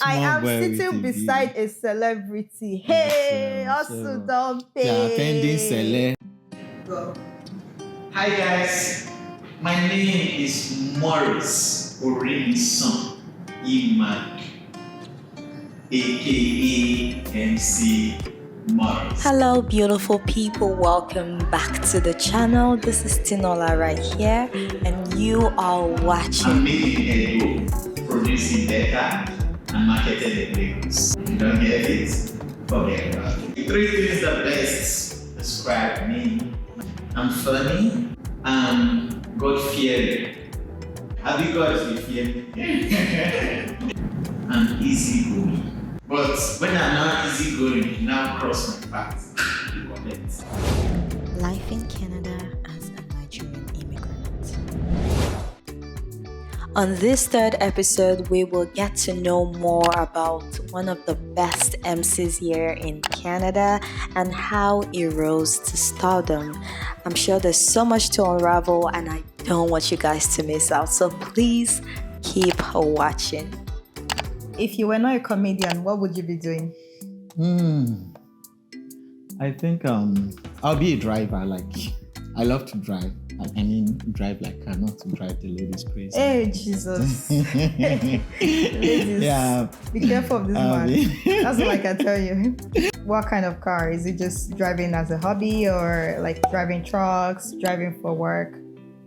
I am sitting beside a celebrity. Hey, also don't pay. Attending cele. Go. Hi guys, my name is Morris Orimisan Imag, aka MC Morris. Hello beautiful people, welcome back to the channel. This is Tinuola right here and you are watching. I'm making Edo, producing data and marketing the Lagos. You don't get it? Forget about it. The three things that best describe me: I'm funny, I'm God-fearing. Have you guys been fearing? I'm easygoing. But when I'm not easygoing, you now cross my path. You connect. Life in Canada as a Nigerian immigrant. On this third episode, we will get to know more about one of the best MCs here in Canada and how he rose to stardom. I'm sure there's so much to unravel and I don't want you guys to miss out, so please keep watching. If you were not a comedian, what would you be doing? I think I'll be a driver. I love to drive. I mean, drive like car, not to drive the ladies crazy. Hey, Jesus. Ladies, Yeah. be careful of this man. That's all I can tell you. What kind of car? Is it just driving as a hobby or like driving trucks, driving for work?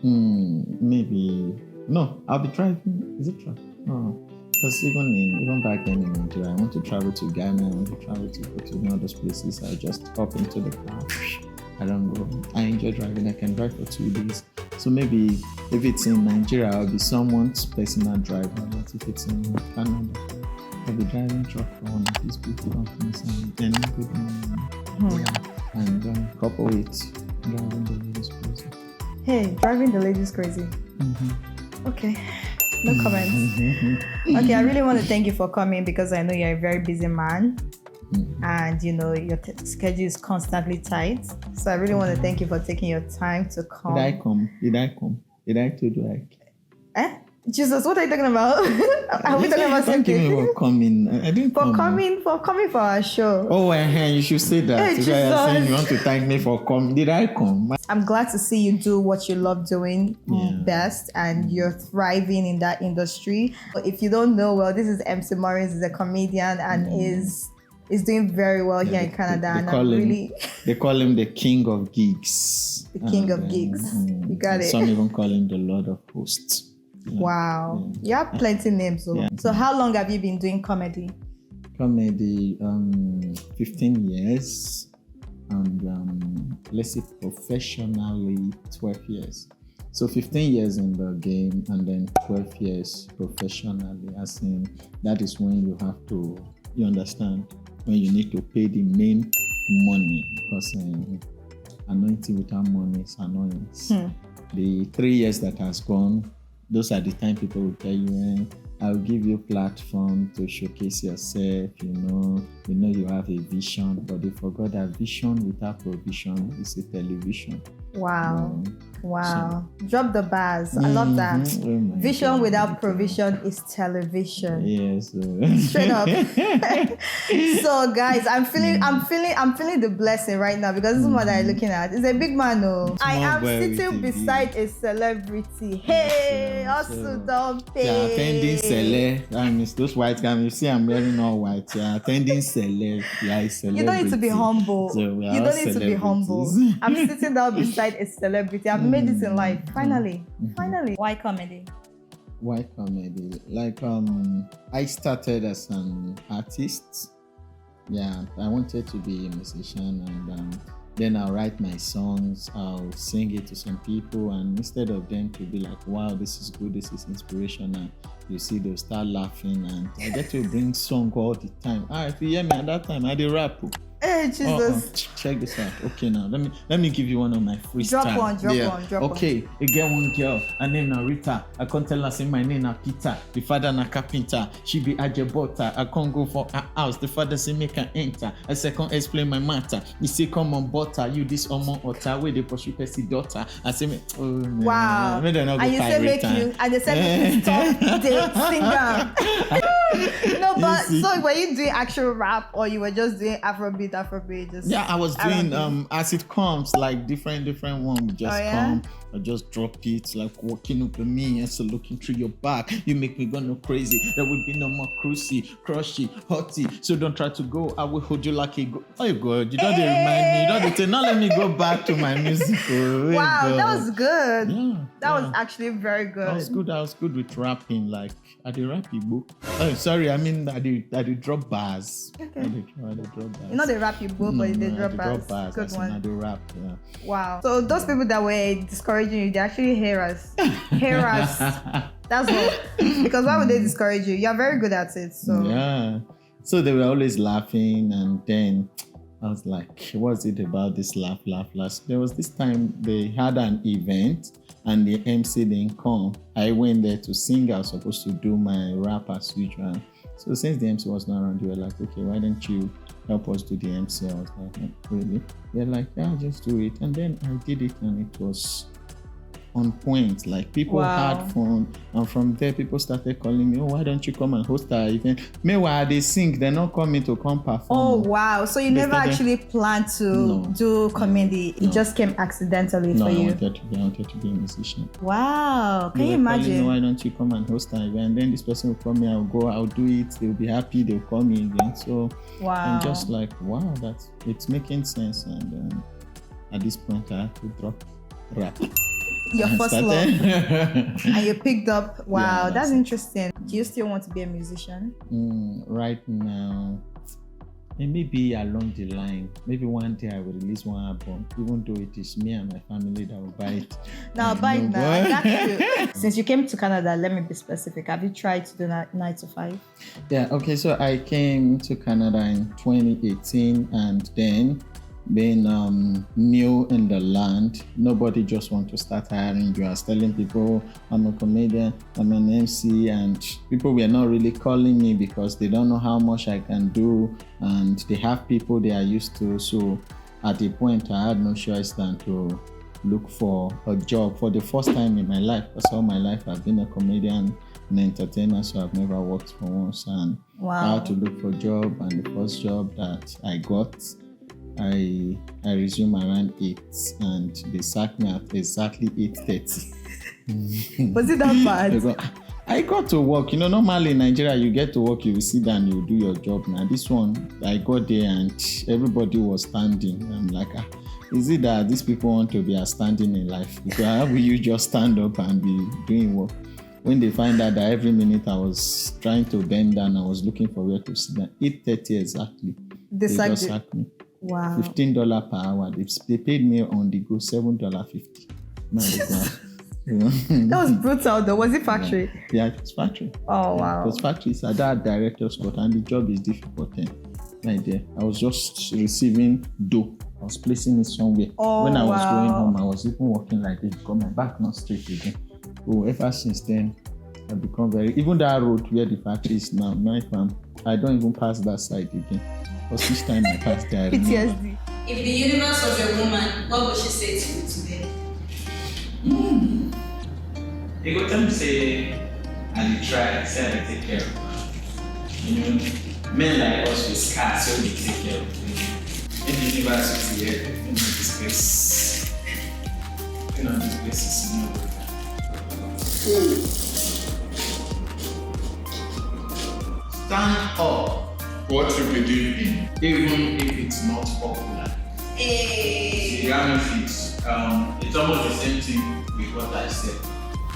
Maybe. No, I'll be driving. Is it truck? No. Because even back then in Nigeria, I want to travel to Ghana, I want to travel to go to all those places. I just hop into the car. I don't go. I enjoy driving. I can drive for 2 days. So maybe if it's in Nigeria, I'll be someone's personal driver. But if it's in Canada, I'll be driving truck for one of these big companies and earning good money. Yeah. And couple with driving the ladies crazy. Hey, driving the ladies crazy. Okay. No comments. Okay, I really want to thank you for coming because I know you're a very busy man and you know your schedule is constantly tight. So I really want to thank you for taking your time to come. Did I come? Did I told you Eh? Jesus, what are you talking about? Are we talking about something? Thank you for coming. I didn't for come. coming for our show. Oh, you should say that. Hey, If you are saying Jesus. you want to thank me for coming. Did I come? I'm glad to see you do what you love doing best and you're thriving in that industry. But if you don't know, well, this is MC Morris, is a comedian and is doing very well here in Canada. They call him the king of gigs. The king of gigs. You got it. Some even call him the Lord of Hosts. Yeah. Wow. You have plenty names. So. Yeah. So how long have you been doing comedy? Comedy, 15 years. And let's say professionally 12 years. So 15 years in the game and then 12 years professionally. As in, that is when you have to, you understand, when you need to pay the main money because anointing without money is annoyance. The 3 years that has gone, those are the time people will tell you, I'll give you a platform to showcase yourself, you know you have a vision, but they forgot that vision without provision is a television. Wow. Wow. Drop the bars. I love that. Oh Vision God. without provision is television. Yes. Straight up. So guys, I'm feeling the blessing right now because this is what I'm looking at. It's a big man, no. I am sitting beside a celebrity. Hey, also don't pay. Yeah, attending cele. I mean, those white guys. You see, I'm wearing all white. Yeah, attending cele. Yeah, a celebrity. You don't need to be humble. So we You are don't need to be humble. celebrities. I'm sitting down beside a celebrity. I've made this in life. Finally. Why comedy? Why comedy? I started as an artist. Yeah, I wanted to be a musician and then I'll write my songs, I'll sing it to some people, and instead of them to be like, wow, this is good, this is inspirational, you see they'll start laughing and I get to bring song all the time. If you hear me at that time, I did rap. Hey, Jesus. Check this out. Okay, now let me give you one of my freestyle. Drop one. Okay, you get one girl, her name na Rita. I can't tell her say my name na Peter. The father na carpenter. She be ajebota. I can't go for her house. The father say make her enter. I say can't explain my matter. He say come on butter. You this omo otter where they pursue Percy daughter. I say me. Oh man. Wow. And you say make you. And they say make you stop. They sing down. No, but so were you doing actual rap or you were just doing Afrobeat, just Yeah, I was doing R&B? as it comes, like different one would just come. I just drop it, like walking up to me and so looking through your back. You make me go no crazy. There will be no more cruisy, crushy, hotty. So don't try to go. I will hold you like a go. Oh God, you don't remind me. You don't say, now let me go back to my music. Wow, that was good. Yeah, that was actually very good. I was good with rapping. Like I did rap book. Oh, sorry, I mean I did drop bars. Okay. I did drop bars. You know they rap you book, but they drop bars. Good one. I do rap. Yeah. Wow. So those people that were discouraging you, they actually hear us. That's all. Because why would they discourage you? You're very good at it. So yeah. So they were always laughing, and then I was like, what's it about this laugh? There was this time they had an event and the MC didn't come. I went there to sing. I was supposed to do my rap as usual. So since the MC was not around, they were like, okay, why don't you help us do the MC? I was like, really? They're like, yeah, just do it. And then I did it, and it was on point. Like people had fun, and from there people started calling me, oh, why don't you come and host our event? Meanwhile they sing, they're not coming to come perform. Oh wow, so you never actually planned to do comedy. It just came accidentally for you. I wanted to be a musician. Wow, can you imagine? Me, why don't you come and host our event? And then this person will call me, I'll do it, they'll be happy, they'll call me again. So I'm just like, wow, it's making sense. And at this point I had to drop rap. Your first love. And you picked up. Wow, Yeah, that's interesting. Do you still want to be a musician? Right now, maybe along the line, maybe one day I will release one album, even though it is me and my family that will buy it. Now, buy it now. I got you. Since you came to Canada, let me be specific. Have you tried to do 9 to 5? Yeah, okay, so I came to Canada in 2018, and then being new in the land, nobody just want to start hiring you. I was telling people I'm a comedian, I'm an MC, and people were not really calling me because they don't know how much I can do, and they have people they are used to. So at the point I had no choice than to look for a job for the first time in my life, because all my life I've been a comedian and entertainer, so I've never worked for once, and I had to look for a job. And the first job that I got, I resumed around 8, and they sacked me at exactly 8:30. Was it that bad? I got to work. Normally in Nigeria, you get to work, you sit down, you do your job. Now this one, I got there and everybody was standing. I'm like, is it that these people want to be standing in life? Because how will you just stand up and be doing work? When they find out that every minute I was trying to bend down, I was looking for where to sit down. 8:30 exactly. They just sacked me. Wow. $15 per hour. They paid me on the go $7.50. That was brutal though. Was it factory? Yeah, it was factory. Oh wow. It was factory. So that director's cut, and the job is difficult then. Right there. I was just receiving dough. I was placing it somewhere. When I was going home, I was even walking like this because my back not straight again. So ever since then, I've become even that road where the factory is now, I don't even pass that side again. Because each time I pass there, PTSD. If the universe was a woman, what would she say to you today? They go tell me say, and they try, say I take care of them. Men like us with scars, so they take care of them. In the university here, this place, this place is not good. Stand up. What you believe in, even if it's not popular. Hey. The reality is, it's almost the same thing with what I said.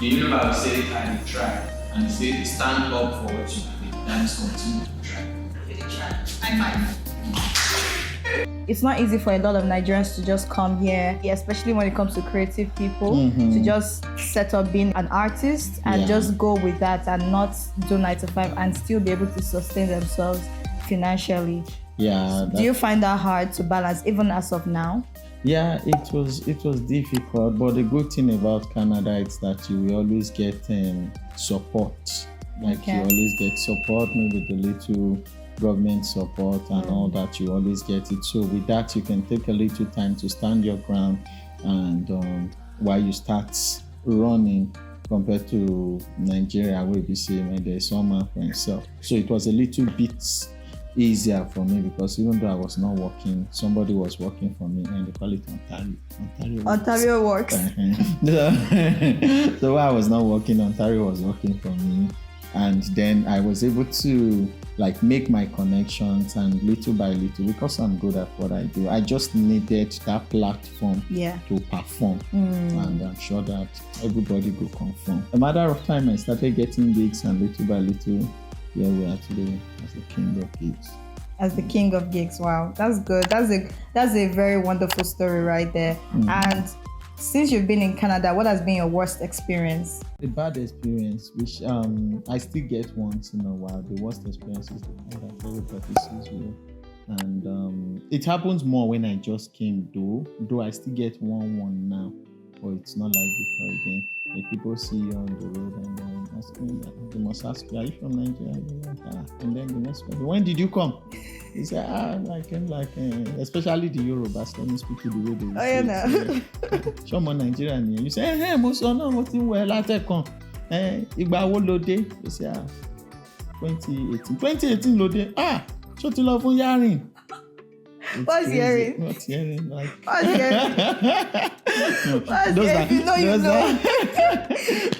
The universe will say, I will try, and they say, stand up for what you believe, and continue to try. Really try. High five. It's not easy for a lot of Nigerians to just come here, especially when it comes to creative people, to just set up being an artist and just go with that and not do 9 to 5 and still be able to sustain themselves financially. Yeah. Do you find that hard to balance even as of now? Yeah, it was difficult, but the good thing about Canada is that you will always get support. Like you always get support, maybe the little government support and all that, you always get it. So with that, you can take a little time to stand your ground, and while you start running, compared to Nigeria, where we say there's someone for himself. So it was a little bit easier for me because even though I was not working, somebody was working for me, and they call it Ontario works. So while I was not working, Ontario was working for me, and then I was able to like make my connections, and little by little, because I'm good at what I do, I just needed that platform to perform, and I'm sure that everybody will confirm. A matter of time, I started getting gigs, and little by little, here we are today as the king of gigs. As the king of gigs, wow, that's good. That's a very wonderful story right there. And since you've been in Canada, what has been your worst experience? A bad experience, which I still get once in a while. The worst experience is the kind that everybody sees you. And it happens more when I just came, though I still get one now, but it's not like before again. Like people see you on the road and then they must ask you, are you from Nigeria? And then the next person, when did you come? You say, I came especially the Yorubas, let me speak to the way they say it. Show more Nigerian. You say, hey, Musono, what you wear? Igba wo lode? You say, 2018 lode. So to love for yarin. What's hearing? What's hearing? Like what's hearing? If you know, you know.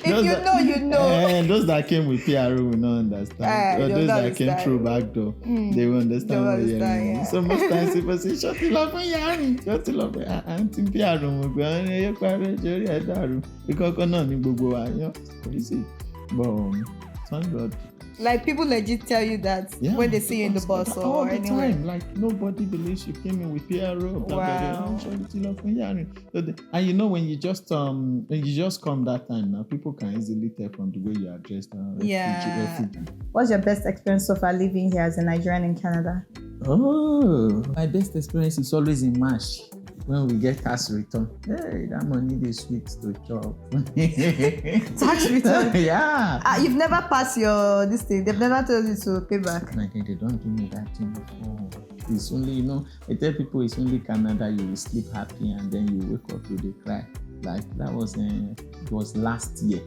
If you know, you know. Those that came with PRO will not understand. Or those that came through back door, they will understand what you're hearing. Yeah. So most times people say, shut it up, yarin. Shut it up. Anti PRO will be on your parents, your head. Because no, ni gbogbo wa, you see. But thank God. Like people legit tell you that when they see you in the bus or anywhere. Time. Like nobody believes you came in with PRO. Wow. And you know when you just come that time now, people can easily tell from the way you are dressed. Refugee. What's your best experience so far living here as a Nigerian in Canada? Oh, my best experience is always in March. When we get tax return, hey, that money is sweet to chop. Tax return? Yeah. You've never passed this thing. They've never told you to pay back. Like they don't give me that thing before. It's only, I tell people it's only Canada you will sleep happy and then you wake up with a cry. Like that was it was last year.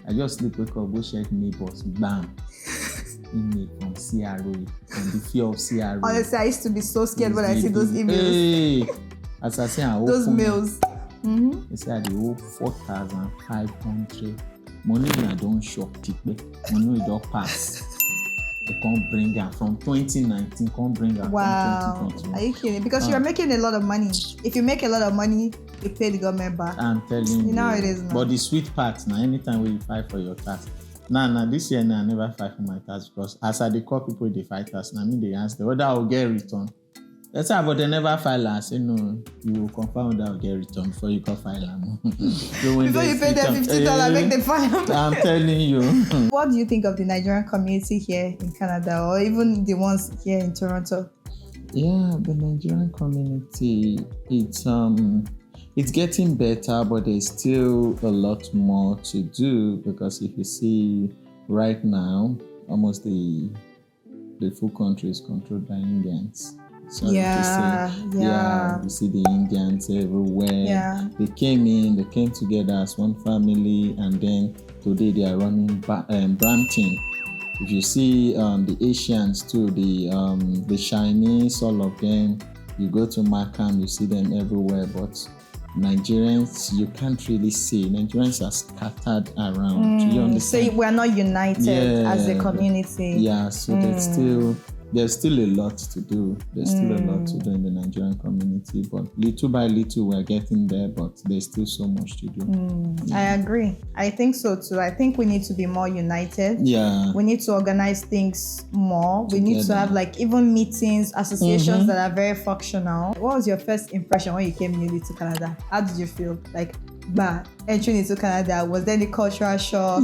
I just wake up, go check neighbors, bam. Email from CRO and the fear of CRO. Honestly, I used to be so scared when I see those emails. Hey. As I say, those mails. They say they owe 4,500. Money I don't short tipe. Money don't pass. They can't bring her from 2019. Can't bring her from 2021. Are you kidding? Because you're making a lot of money. If you make a lot of money, you pay the government back. I'm telling you. You know how it is now. But the sweet part now, anytime when you fight for your tax. Now this year I never fight for my tax because as I call people they fight us. Now they ask them whether I'll get return. That's how, but they never file and say no, you will confirm that I'll get return before you can file them. So before you pay them $50, make them file. I'm telling you. What do you think of the Nigerian community here in Canada or even the ones here in Toronto? Yeah, the Nigerian community, it's getting better, but there's still a lot more to do because if you see right now, almost the full country is controlled by Indians. Sorry to say. You see the Indians everywhere. Yeah. They came together as one family, and then today they are running Brampton. If you see the Asians too, the Chinese, all of them, you go to Markham, you see them everywhere, but Nigerians, you can't really see. Nigerians are scattered around. You understand? So we're not united as a community. Yeah, so there's still a lot to do. There's still a lot to do in the Nigerian community, but little by little we're getting there, but there's still so much to do. I agree. I think so too. I think we need to be more united. Yeah. We need to organize things more. We need to have like even meetings, associations that are very functional. What was your first impression when you came newly to Canada? How did you feel? Like, entering into Canada, was there any cultural shock?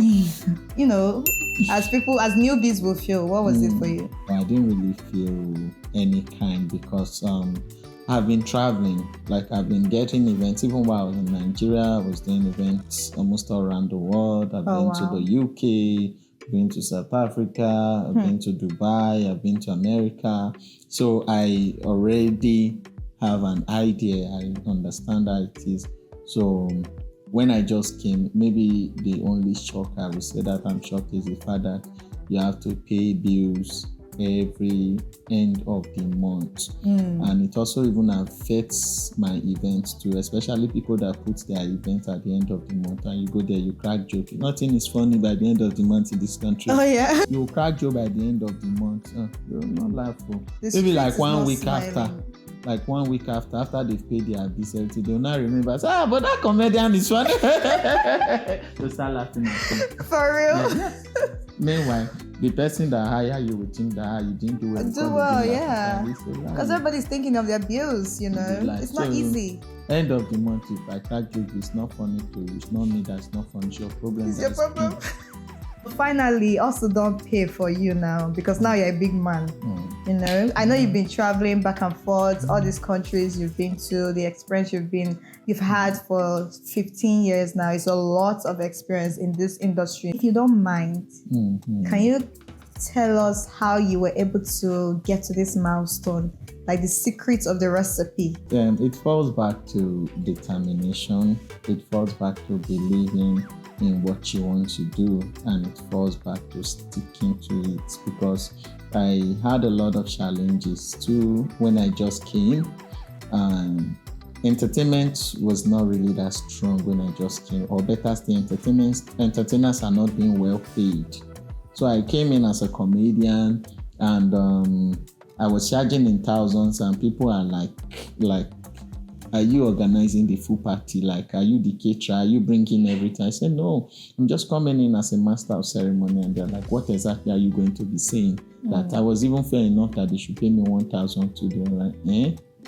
As newbies will feel, what was it for you? I didn't really feel any kind because I've been traveling. Like I've been getting events. Even while I was in Nigeria, I was doing events almost all around the world. I've been to the UK, been to South Africa, I've been to Dubai, I've been to America. So I already have an idea. I understand how it is. So when I just came, maybe the only shock I would say that I'm shocked is the fact that you have to pay bills every end of the month. And it also even affects my events too, especially people that put their events at the end of the month, and you go there, you crack joke. Nothing is funny by the end of the month in this country. Oh yeah. You crack joke by the end of the month. You'll not laugh. This Maybe street like is 1 not week smiling. after they've paid their bills, they'll not remember. Say, but that comedian is funny. They'll start laughing at you. For real. Yeah. Meanwhile, the person that hire you would think that you didn't do well. Do well, yeah. Because everybody's thinking of their bills, you know. Like, it's not so, easy. End of the month, if I crack joke, it's not funny to you. It's not me that's not funny. It's your problem. It's your that's problem. big. Finally, also don't pay for you now because now you're a big man. You know, I know you've been traveling back and forth, all these countries you've been to, the experience you've had for 15 years now. It's a lot of experience in this industry. If you don't mind, can you tell us how you were able to get to this milestone? Like the secrets of the recipe. It falls back to determination. It falls back to believing in what you want to do, and it falls back to sticking to it, because I had a lot of challenges too when I just came. Entertainment was not really that strong when I just came, or better still, entertainers are not being well paid. So I came in as a comedian, and I was charging in thousands, and people are like, are you organizing the full party? Like, are you the caterer? Are you bringing everything? I said, no, I'm just coming in as a master of ceremony. And they're like, what exactly are you going to be saying? That I was even fair enough that they should pay me 1,000 to do, like,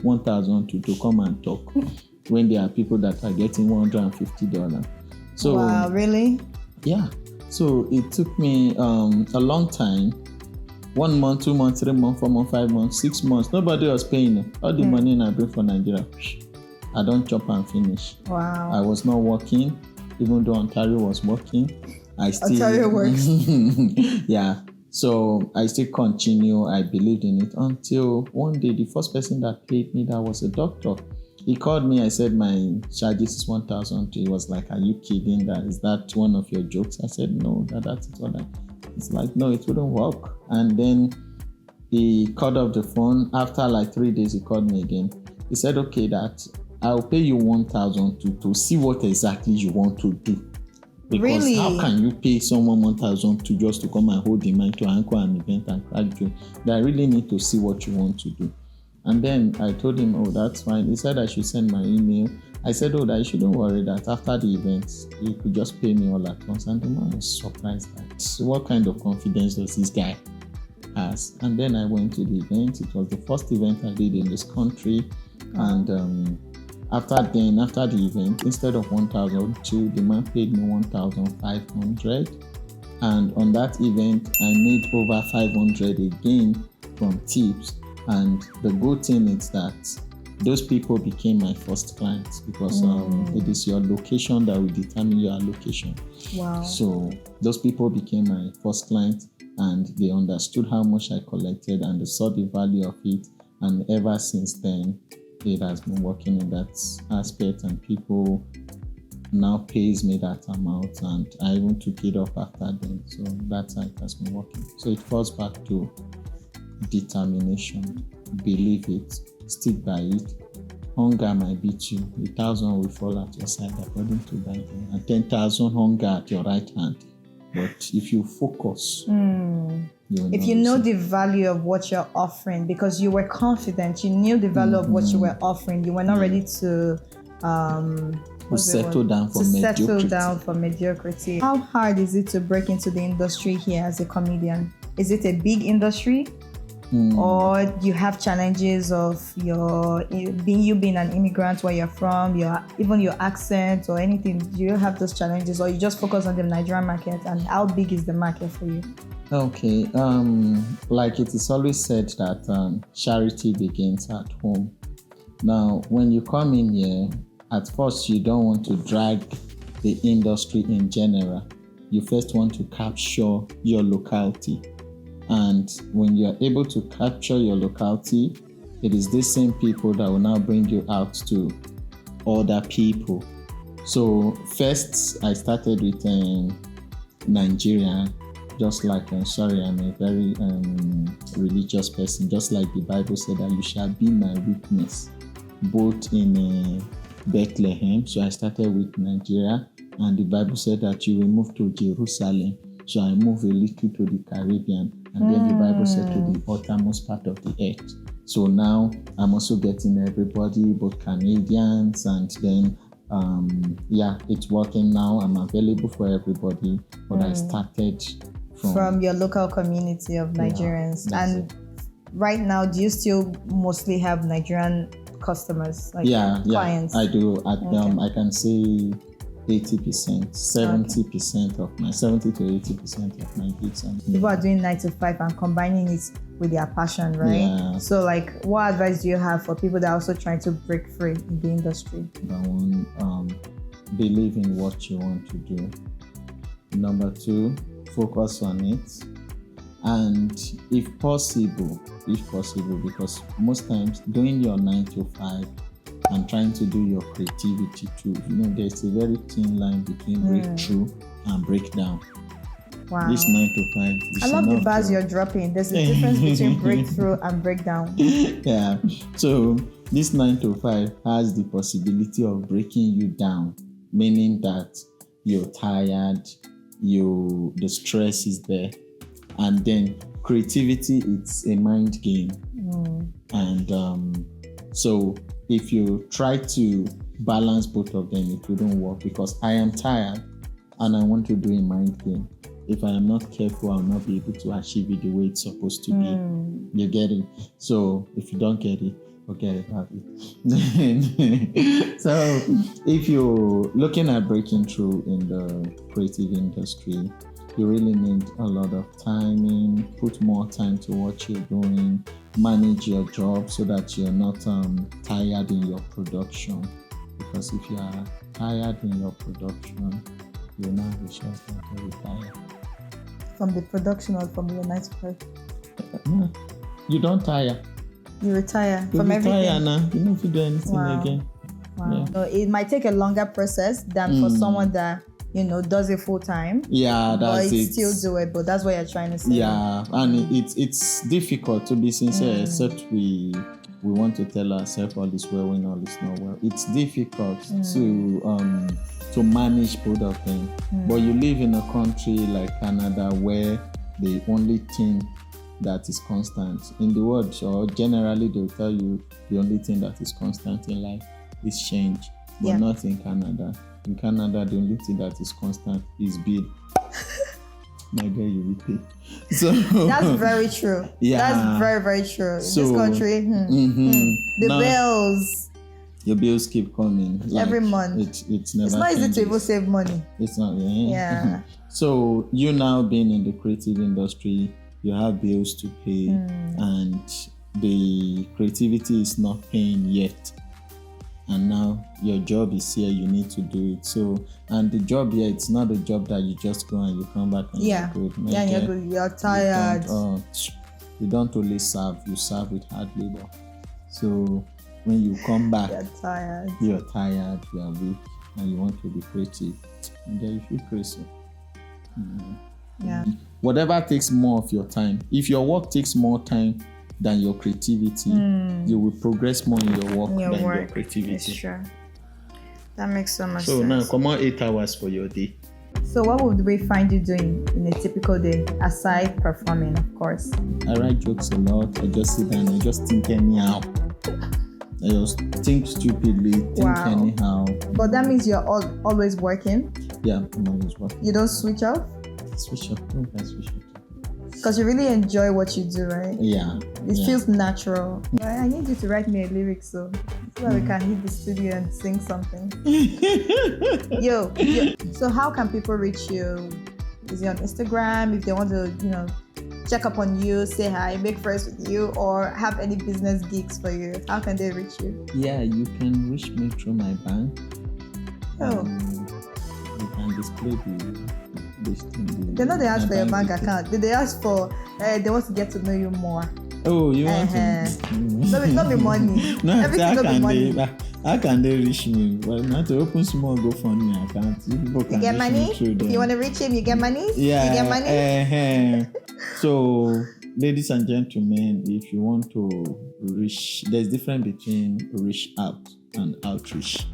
1,000 to come and talk when there are people that are getting $150. So, wow, really? Yeah. So it took me a long time. 1 month, 2 months, 3 months, 4 months, 5 months, 6 months. Nobody was paying all the money I bring for Nigeria. I don't chop and finish. Wow. I was not working, even though Ontario was working. Ontario works. Yeah. So I still continue. I believed in it until one day, the first person that paid me, that was a doctor. He called me. I said, my charges is 1,000. He was like, are you kidding? Is that one of your jokes? I said, no, that's what it's like, no, it wouldn't work. And then he cut off the phone. After like 3 days, he called me again. He said, okay, that I'll pay you 1,000 to see what exactly you want to do. Because really? How can you pay someone 1,000 just to come and hold the mic to anchor an event and crack joke? That I really need to see what you want to do. And then I told him, oh, that's fine. He said I should send my email. I said, oh, that you shouldn't worry, that after the event, you could just pay me all at once. And the man was surprised that what kind of confidence does this guy has? And then I went to the event. It was the first event I did in this country. And after the event, instead of 1,002, the man paid me 1,500. And on that event, I made over 500 again from tips. And the good thing is that those people became my first clients, because it is your location that will determine your allocation. Wow. So those people became my first client, and they understood how much I collected, and they saw the value of it. And ever since then, it has been working in that aspect, and people now pays me that amount, and I even took it off after then. So that's how it has been working. So it falls back to determination. Believe it, stick by it. Hunger might beat you. 1,000 will fall at your side according to Bible, and 10,000 hunger at your right hand. But if you focus, if you know the value of what you're offering, because you were confident, you knew the value of what you were offering, you were not ready to settle down for mediocrity. How hard is it to break into the industry here as a comedian? Is it a big industry? Or do you have challenges of being an immigrant, where you're from, even your accent or anything? Do you have those challenges, or you just focus on the Nigerian market? And how big is the market for you? Okay, like it is always said that charity begins at home. Now, when you come in here, at first you don't want to drag the industry in general. You first want to capture your locality. And when you are able to capture your locality, it is these same people that will now bring you out to other people. So first, I started with Nigeria. Just like, I'm a very religious person. Just like the Bible said that you shall be my witness, both in Bethlehem. So I started with Nigeria, and the Bible said that you will move to Jerusalem. So I moved a little to the Caribbean, and then the Bible said to the uttermost part of the earth. So now I'm also getting everybody, both Canadians, and then it's working now. I'm available for everybody, but I started from your local community of Nigerians. And right now, do you still mostly have Nigerian customers, like clients? I do. I can say 80%, 70% of my 70 to 80% of my gigs. People are doing 9 to 5 and combining it with their passion, right? Yeah. So, like, what advice do you have for people that are also trying to break free in the industry? Number one, believe in what you want to do. Number two, focus on it. And if possible, because most times doing your 9 to 5 and trying to do your creativity too, there's a very thin line between breakthrough and breakdown. Wow. This 9 to 5. I love the bars you're dropping. There's a difference between breakthrough and breakdown. Yeah. So this 9 to 5 has the possibility of breaking you down, meaning that you're tired, the stress is there, and then creativity, it's a mind game. And so if you try to balance both of them, it wouldn't work, because I am tired and I want to do a mind game. If I am not careful, I'll not be able to achieve it the way it's supposed to be. You get it? So if you don't get it, forget about it. So if you're looking at breaking through in the creative industry, you really need a lot of timing. Put more time to what you're doing. Manage your job so that you're not tired in your production. Because if you are tired in your production, you'll not be sure to retire. From the production or from your 9 to 5? You don't tire. You retire from everything. You retire now. You don't have to do anything again. Wow. Yeah. So it might take a longer process than for someone that does it full time. Yeah, that's but it's still doable. That's what you're trying to say. Yeah, and it's difficult, to be sincere, except we want to tell ourselves all is well when all is not well. It's difficult to manage both of them. But you live in a country like Canada where the only thing that is constant in the world, or generally they'll tell you the only thing that is constant in life is change, but not in Canada. In Canada, the only thing that is constant is bill. My girl, you will pay. So that's very true. Yeah, that's very, very true. In this country, the bills. Your bills keep coming every month. It's never. It's not easy to even save money. It's not. Yeah. So you now being in the creative industry, you have bills to pay, and the creativity is not paying yet. And now your job is here, you need to do it. So, and the job here, it's not a job that you just go and you come back and you're good. You're tired. You don't only serve, you serve with hard labor. So when you come back, you're tired, you are weak, and you want to be creative. And then you feel crazy. Yeah. Whatever takes more of your time. If your work takes more time than your creativity, you will progress more in your work than your creativity. It's true. That makes so much sense. So now, come on, 8 hours for your day. So what would we find you doing in a typical day, aside performing, of course? I write jokes a lot. I just sit down and just think anyhow. I just think stupidly, think anyhow. But that means you're always working? Yeah, I'm always working. You don't switch off? Switch off? No, I switch off. Because you really enjoy what you do, right? Yeah. It feels natural. I need you to write me a lyric so that we can hit the studio and sing something. Yo. So how can people reach you? Is it on Instagram? If they want to, check up on you, say hi, make friends with you, or have any business gigs for you, how can they reach you? Yeah, you can reach me through my bank. Oh. You can display they know they ask for your bank account. Did they ask for? They want to get to know you more. Oh, you want to? Not be money. No, everything not be money. How can they reach me? Well, not to open small GoFundMe account. People can You get reach money? me through If them. you want to reach him, you get money? Yeah. You get money? So, ladies and gentlemen, if you want to reach, there's difference between reach out and outreach.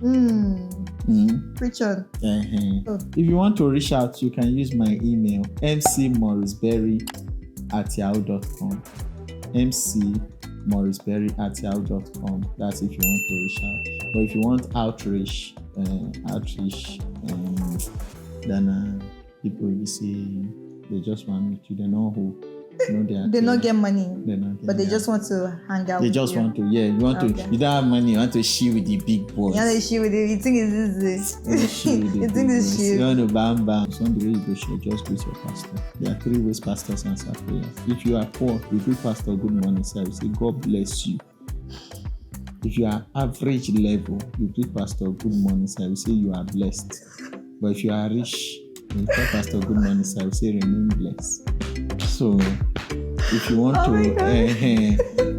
Preach on. If you want to reach out, you can use my email, mcmorrisberry@yahoo.com. mcmorrisberry@yahoo.com. That's if you want to reach out. But if you want outreach, then people you see, they just want me to. They know who. They don't get money, but they just want to hang out. They with just you. want to. Yeah, you want to. You don't have money. You want to share with the big boys. You want to share with you. You think it's easy. You think it's shit. You want to bam bam. So on the way you go share, just greet your pastor. There are 3 ways pastors answer prayers. If you are poor, you greet pastor good morning, sir. You say God bless you. If you are average level, you greet pastor good morning, sir. You say you are blessed. But if you are rich, you tell pastor good morning, sir. You say remain blessed. So if you want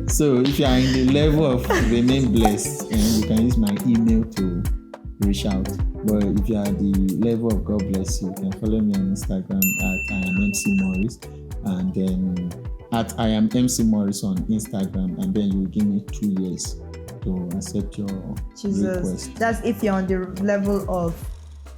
so if you are in the level of remain blessed, you can use my email to reach out. But if you are at the level of God bless you, you can follow me on Instagram at @IamMCMorris, and then at @IamMCMorris on Instagram, and then you will give me 2 years to accept your request. That's if you're on the level of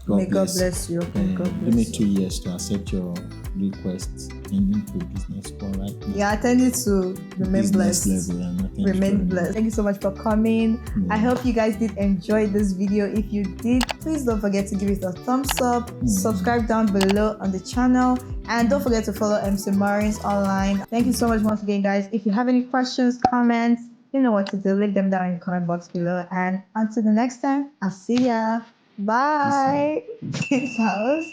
may God bless you. Okay, God bless give me you. 2 years to accept your request ending to business call right now. Yeah, I tend you to remain Business blessed. level, Remain blessed. Thank you so much for coming. I hope you guys did enjoy this video. If you did, please don't forget to give it a thumbs up, subscribe down below on the channel, and don't forget to follow MC Morris online. Thank you so much once again, guys. If you have any questions, comments, you know what to do. Leave them down in the comment box below. And until the next time, I'll see ya. Bye. Peace out.